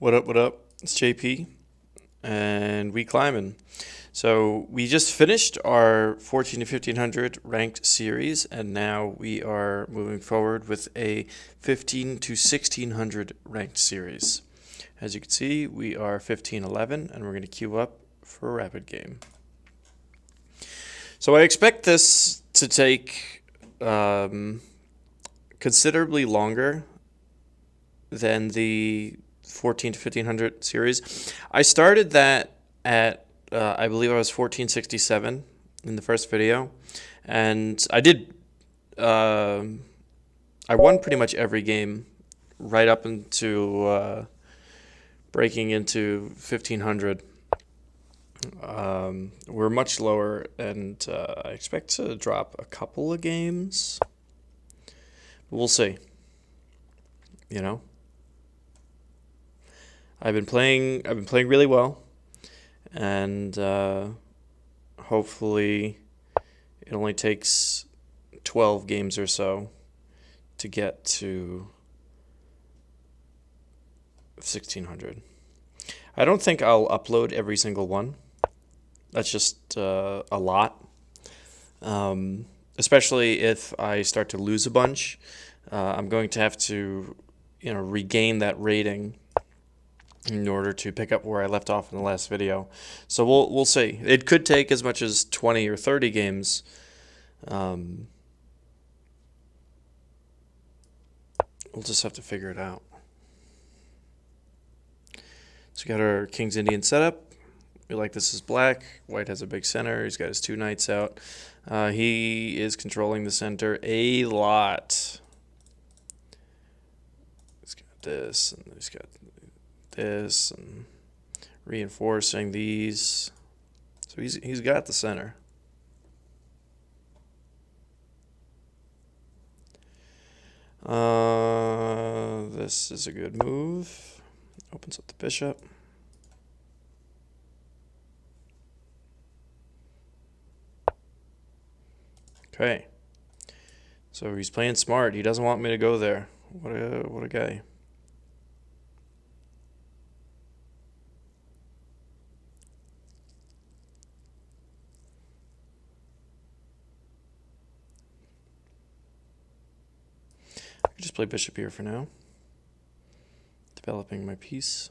What up, what up? It's JP, and we climbing. So we just finished our 14 to 1500 ranked series, and now we are moving forward with a 15 to 1600 ranked series. As you can see, we are 1511, and we're going to queue up for a rapid game. So I expect this to take considerably longer than the 14 to 1500 series. I started that at I believe I was 1467 in the first video, and I won pretty much every game right up into breaking into 1500. We're much lower, and I expect to drop a couple of games. We'll see. You know, I've been playing really well, and hopefully it only takes 12 games or so to get to 1600. I don't think I'll upload every single one. That's just a lot. Especially if I start to lose a bunch. I'm going to have to, regain that rating in order to pick up where I left off in the last video. So we'll see. It could take as much as 20 or 30 games. We'll just have to figure it out. So we got our King's Indian setup. We like this as black. White has a big center. He's got his two knights out. He is controlling the center a lot. He's got this, and he's got this, and reinforcing these. So he's got the center. This is a good move. Opens up the bishop. Okay. So he's playing smart. He doesn't want me to go there. What a guy. I could just play bishop here for now. Developing my piece.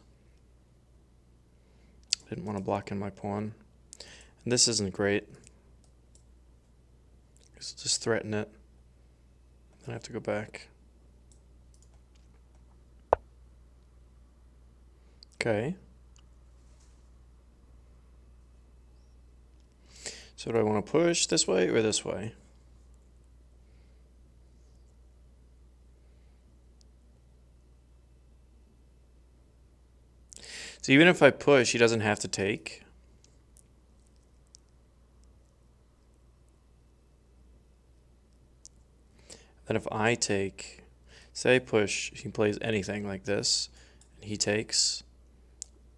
Didn't want to block in my pawn. And this isn't great. Just threaten it. Then I have to go back. Okay. So do I want to push this way or this way? So even if I push, he doesn't have to take. Then if I take, say I push, he plays anything like this, and he takes.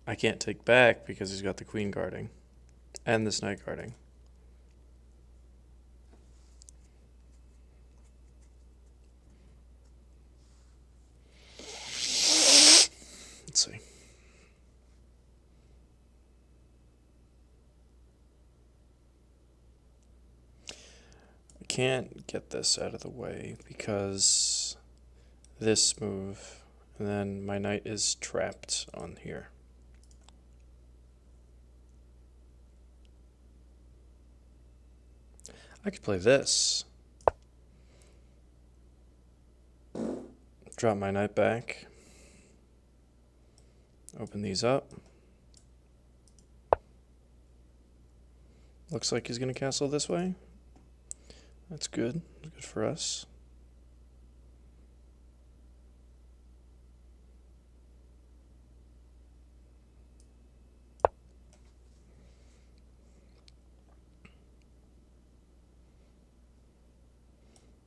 I can't take back because he's got the queen guarding and this knight guarding. Let's see. I can't get this out of the way because this move, and then my knight is trapped on here. I could play this. Drop my knight back. Open these up. Looks like he's going to castle this way. That's good. Good for us.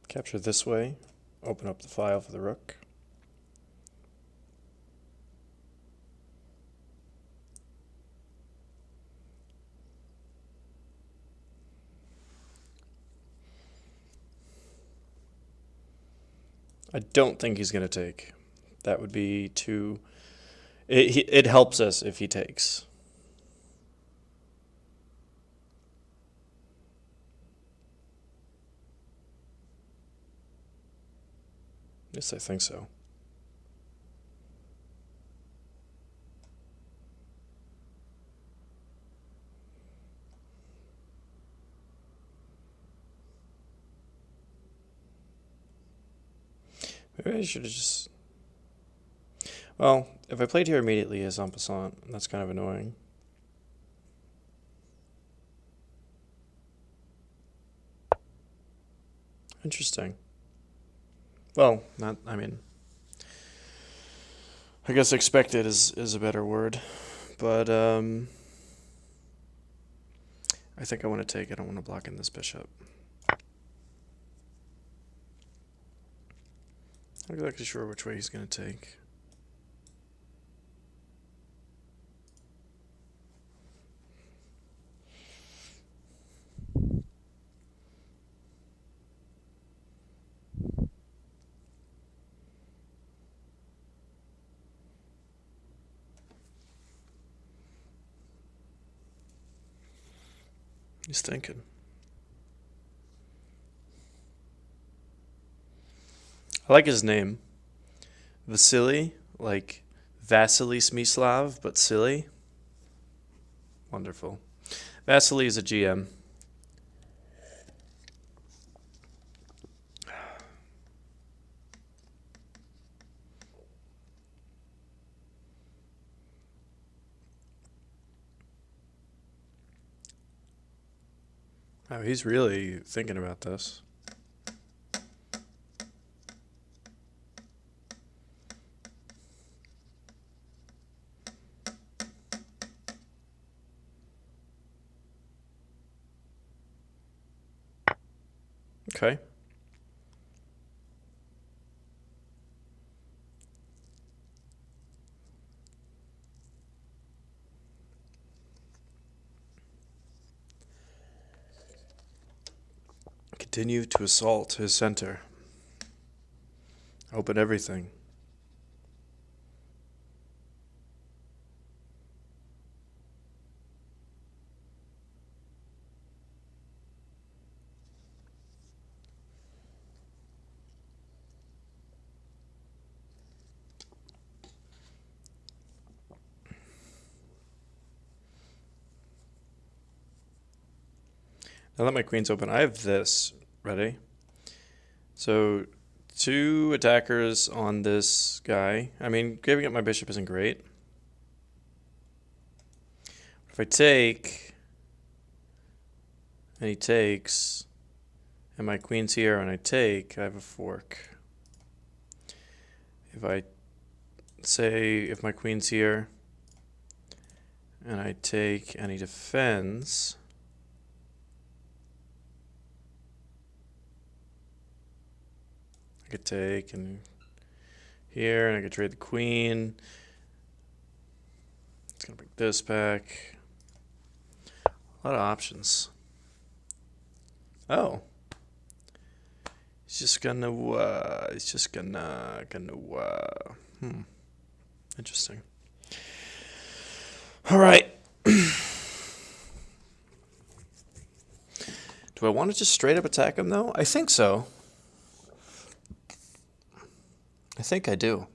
Capture this way. Open up the file for the rook. I don't think he's going to take. That would be too It helps us if he takes. Yes, I think so. Maybe I should have just. Well, if I played here immediately as en passant, that's kind of annoying. Interesting. Well, not. I mean, I guess expected is a better word, but I think I want to take. I don't want to block in this bishop. I'm not exactly sure which way he's going to take. He's thinking. I like his name. Vasily, like Vasily Smyslov, but silly. Wonderful. Vasily is a GM. Oh, he's really thinking about this. Okay. Continue to assault his center. Open everything. Now that my queen's open, I have this ready. So 2 attackers on this guy. I mean, giving up my bishop isn't great. If I take, and he takes, and my queen's here, and I take, I have a fork. If I say, if my queen's here, and I take, and he defends, I could take, and here, and I could trade the queen. It's gonna bring this back. A lot of options. Oh. He's just gonna, Interesting. All right. Do I want to just straight up attack him, though? I think so. I think I do.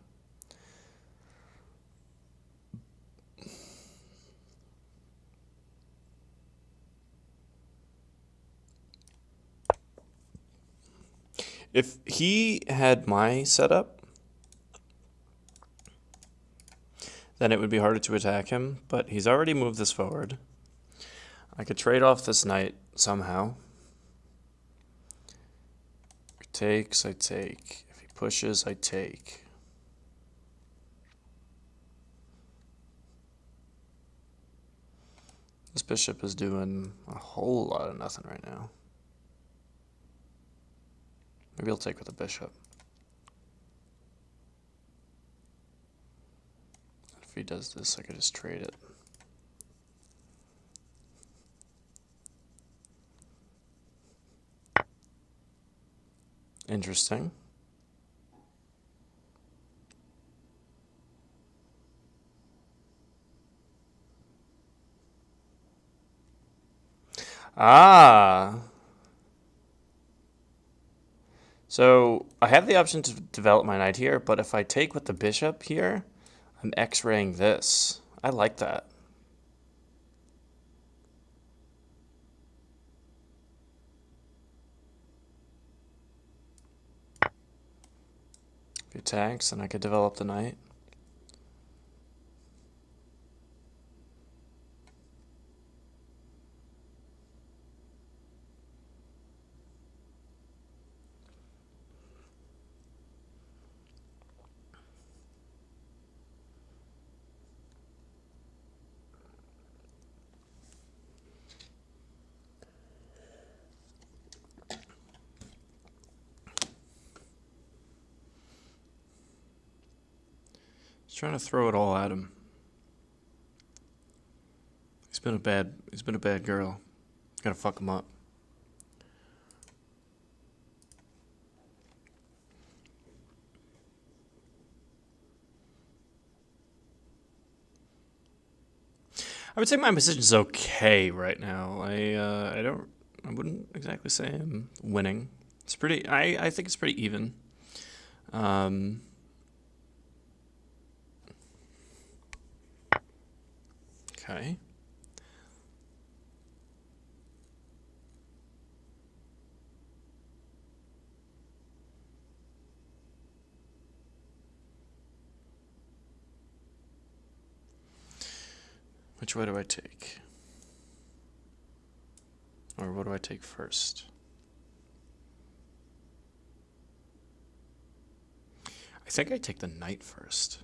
If he had my setup, then it would be harder to attack him, but he's already moved this forward. I could trade off this knight somehow. If he takes, I take. If he pushes, I take. This bishop is doing a whole lot of nothing right now. Maybe I'll take with the bishop. If he does this, I could just trade it. Interesting. Ah. So I have the option to develop my knight here, but if I take with the bishop here, I'm X-raying this. I like that. If he attacks, then I could develop the knight. Just trying to throw it all at him. He's been a bad girl. Gotta fuck him up. I would say my position is okay right now. I wouldn't exactly say I'm winning. It's pretty. I think it's pretty even. Um, okay. Which way do I take? Or what do I take first? I think I take the knight first.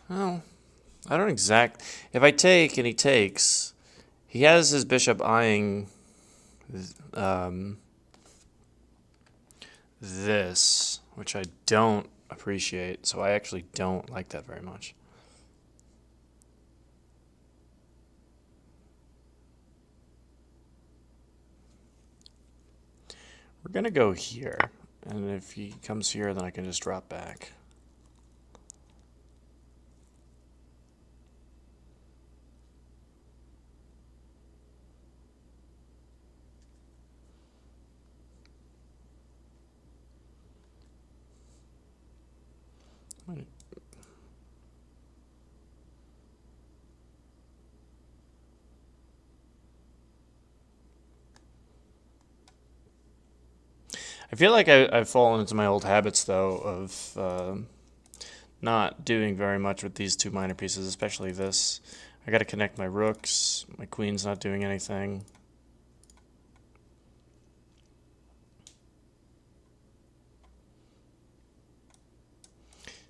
Well, I don't exact. If I take and he takes, he has his bishop eyeing um, this, which I don't appreciate. So I actually don't like that very much. We're gonna go here, and if he comes here, then I can just drop back. I feel like I've fallen into my old habits, though, of not doing very much with these two minor pieces, especially this. I got to connect my rooks. My queen's not doing anything.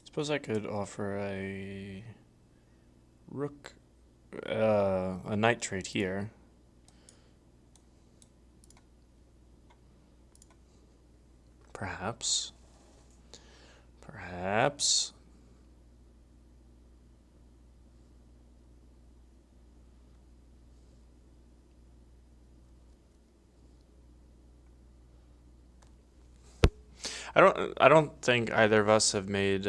Suppose I could offer a rook, a knight trade here. Perhaps. Perhaps. I don't think either of us have made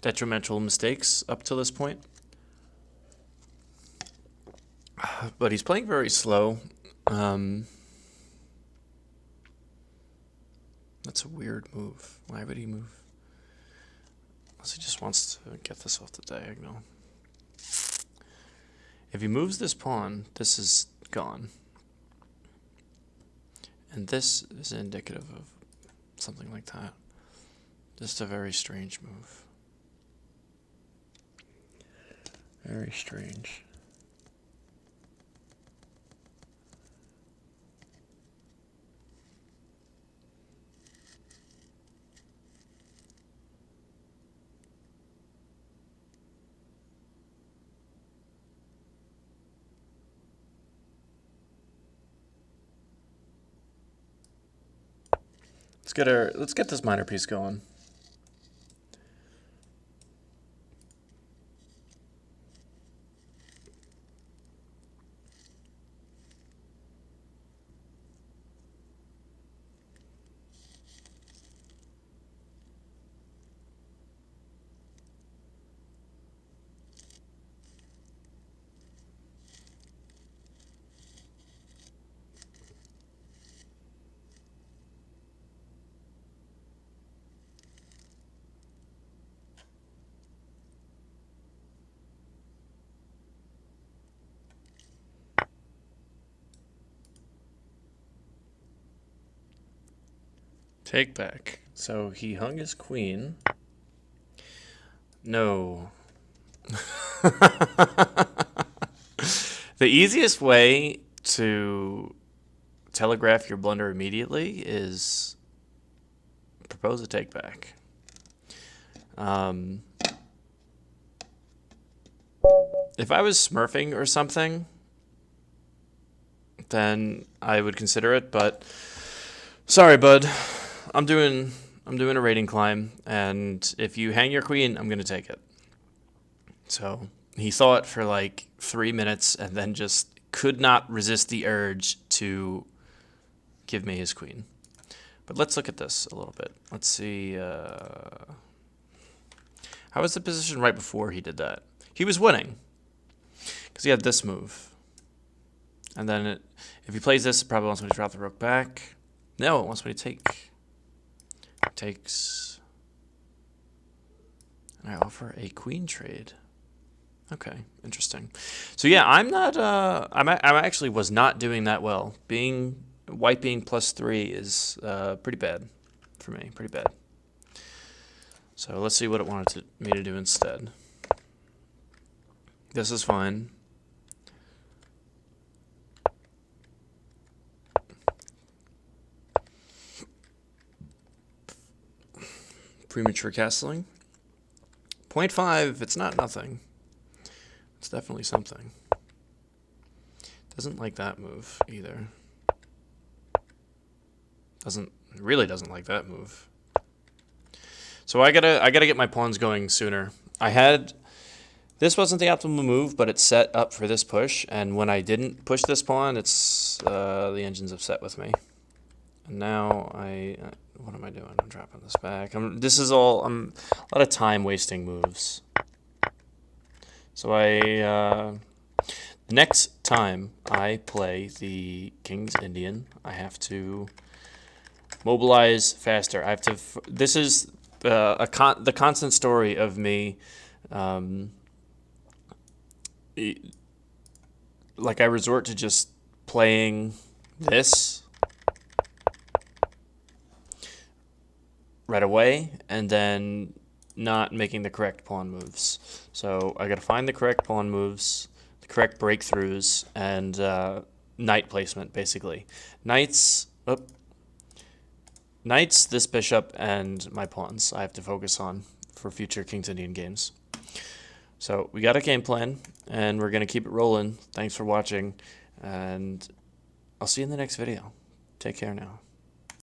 detrimental mistakes up to this point. But he's playing very slow. That's a weird move. Why would he move? Unless he just wants to get this off the diagonal. If he moves this pawn, this is gone. And this is indicative of something like that. Just a very strange move. Very strange. Let's get this minor piece going. Take back. So he hung his queen. No. The easiest way to telegraph your blunder immediately is propose a take back. If I was smurfing or something, then I would consider it, but sorry, bud. I'm doing a rating climb, and if you hang your queen, I'm gonna take it. So he saw it for like 3 minutes and then just could not resist the urge to give me his queen. But let's look at this a little bit. Let's see. How was the position right before he did that? He was winning because he had this move. And then if he plays this, it probably wants me to drop the rook back. No, it wants me to take. Takes. And I offer a queen trade. Okay, interesting. So yeah, I'm not. I actually was not doing that well. White being +3 is pretty bad for me. Pretty bad. So let's see what it wanted me to do instead. This is fine. Premature castling. 0.5, it's not nothing. It's definitely something. Doesn't like that move either. Really doesn't like that move. So I gotta get my pawns going sooner. This wasn't the optimal move, but it's set up for this push, and when I didn't push this pawn, it's the engine's upset with me. And now what am I doing? I'm dropping this back. This is all a lot of time wasting moves. So the next time I play the King's Indian, I have to mobilize faster. I have to. This is the constant story of me. Like I resort to just playing this right away, and then not making the correct pawn moves. So I got to find the correct pawn moves, the correct breakthroughs, and knight placement, basically. Knights, this bishop, and my pawns I have to focus on for future King's Indian games. So we got a game plan, and we're going to keep it rolling. Thanks for watching, and I'll see you in the next video. Take care now.